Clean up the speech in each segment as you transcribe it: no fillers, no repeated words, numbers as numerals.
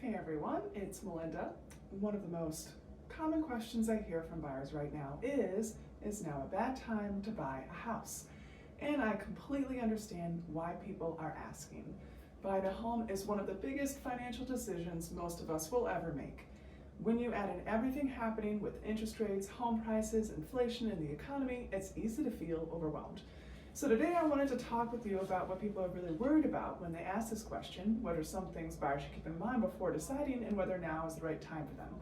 Hey everyone, it's Melinda. One of the most common questions I hear from buyers right now is now a bad time to buy a house? And I completely understand why people are asking. Buying a home is one of the biggest financial decisions most of us will ever make. When you add in everything happening with interest rates, home prices, inflation, and the economy, it's easy to feel overwhelmed. So today I wanted to talk with you about what people are really worried about when they ask this question, what are some things buyers should keep in mind before deciding, and whether now is the right time for them.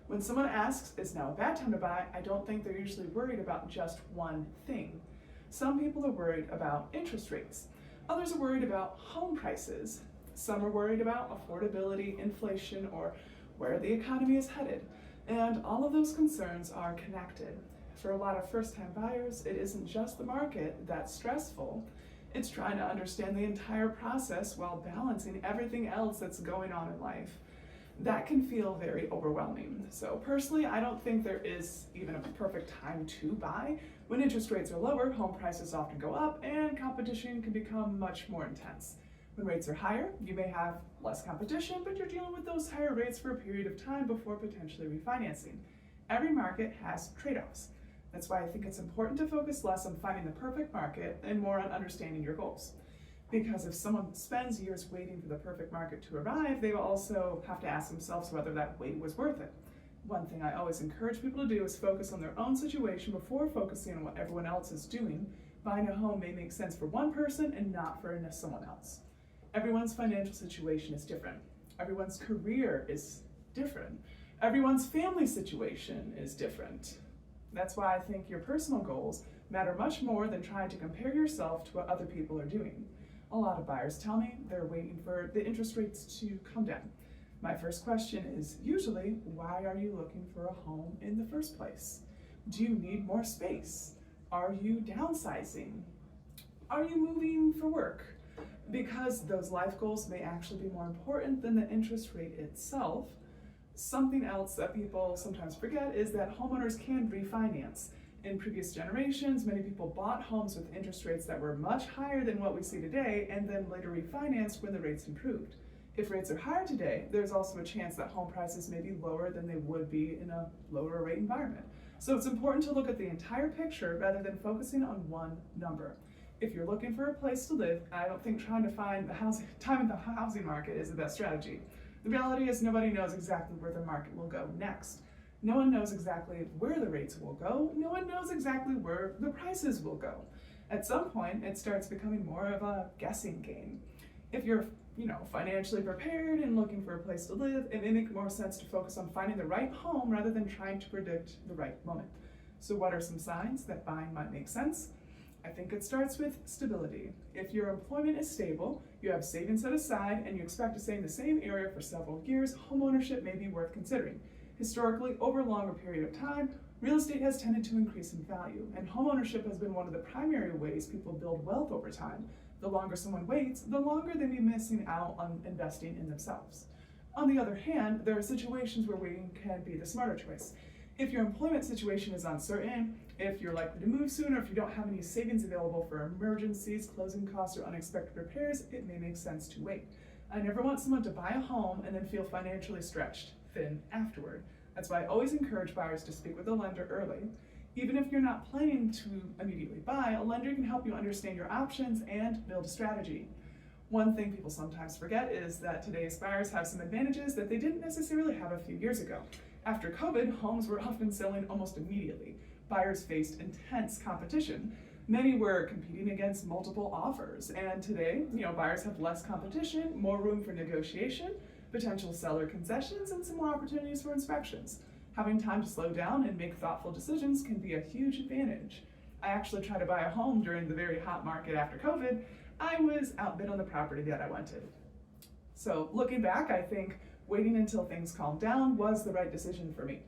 When someone asks, is now a bad time to buy, I don't think they're usually worried about just one thing. Some people are worried about interest rates. Others are worried about home prices. Some are worried about affordability, inflation, or where the economy is headed. And all of those concerns are connected. For a lot of first-time buyers, it isn't just the market that's stressful. It's trying to understand the entire process while balancing everything else that's going on in life. That can feel very overwhelming. So personally, I don't think there is even a perfect time to buy. When interest rates are lower, home prices often go up and competition can become much more intense. When rates are higher, you may have less competition, but you're dealing with those higher rates for a period of time before potentially refinancing. Every market has trade-offs. That's why I think it's important to focus less on finding the perfect market and more on understanding your goals. Because if someone spends years waiting for the perfect market to arrive, they will also have to ask themselves whether that wait was worth it. One thing I always encourage people to do is focus on their own situation before focusing on what everyone else is doing. Buying a home may make sense for one person and not for someone else. Everyone's financial situation is different. Everyone's career is different. Everyone's family situation is different. That's why I think your personal goals matter much more than trying to compare yourself to what other people are doing. A lot of buyers tell me they're waiting for the interest rates to come down. My first question is usually, why are you looking for a home in the first place? Do you need more space? Are you downsizing? Are you moving for work? Because those life goals may actually be more important than the interest rate itself. Something else that people sometimes forget is that homeowners can refinance. In previous generations, many people bought homes with interest rates that were much higher than what we see today and then later refinanced when the rates improved. If rates are higher today, there's also a chance that home prices may be lower than they would be in a lower rate environment. So it's important to look at the entire picture rather than focusing on one number. If you're looking for a place to live, I don't think trying to find time in the housing market is the best strategy. The reality is nobody knows exactly where the market will go next. No one knows exactly where the rates will go. No one knows exactly where the prices will go. At some point, it starts becoming more of a guessing game. If you're, financially prepared and looking for a place to live, it may make more sense to focus on finding the right home rather than trying to predict the right moment. So what are some signs that buying might make sense? I think it starts with stability. If your employment is stable, you have savings set aside, and you expect to stay in the same area for several years, homeownership may be worth considering. Historically, over a longer period of time, real estate has tended to increase in value, and homeownership has been one of the primary ways people build wealth over time. The longer someone waits, the longer they may be missing out on investing in themselves. On the other hand, there are situations where waiting can be the smarter choice. If your employment situation is uncertain, if you're likely to move soon, or if you don't have any savings available for emergencies, closing costs, or unexpected repairs, it may make sense to wait. I never want someone to buy a home and then feel financially stretched thin afterward. That's why I always encourage buyers to speak with a lender early. Even if you're not planning to immediately buy, a lender can help you understand your options and build a strategy. One thing people sometimes forget is that today's buyers have some advantages that they didn't necessarily have a few years ago. After COVID, homes were often selling almost immediately. Buyers faced intense competition. Many were competing against multiple offers, and today, buyers have less competition, more room for negotiation, potential seller concessions, and some more opportunities for inspections. Having time to slow down and make thoughtful decisions can be a huge advantage. I actually tried to buy a home during the very hot market after COVID. I was outbid on the property that I wanted. So looking back, I think waiting until things calmed down was the right decision for me.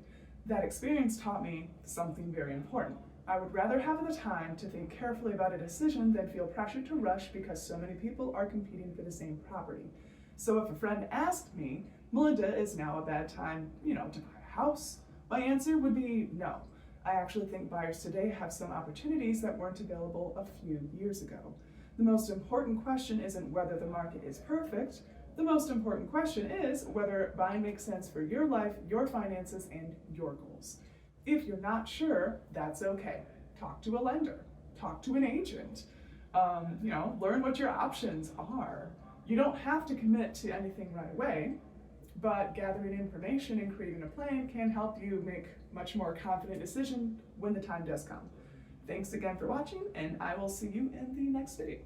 That experience taught me something very important. I would rather have the time to think carefully about a decision than feel pressured to rush because so many people are competing for the same property. So if a friend asked me, Melinda, is now a bad time, to buy a house? My answer would be no. I actually think buyers today have some opportunities that weren't available a few years ago. The most important question isn't whether the market is perfect. The most important question is whether buying makes sense for your life, your finances, and your goals. If you're not sure, that's okay. Talk to a lender, talk to an agent, learn what your options are. You don't have to commit to anything right away, but gathering information and creating a plan can help you make much more confident decision when the time does come. Thanks again for watching, and I will see you in the next video.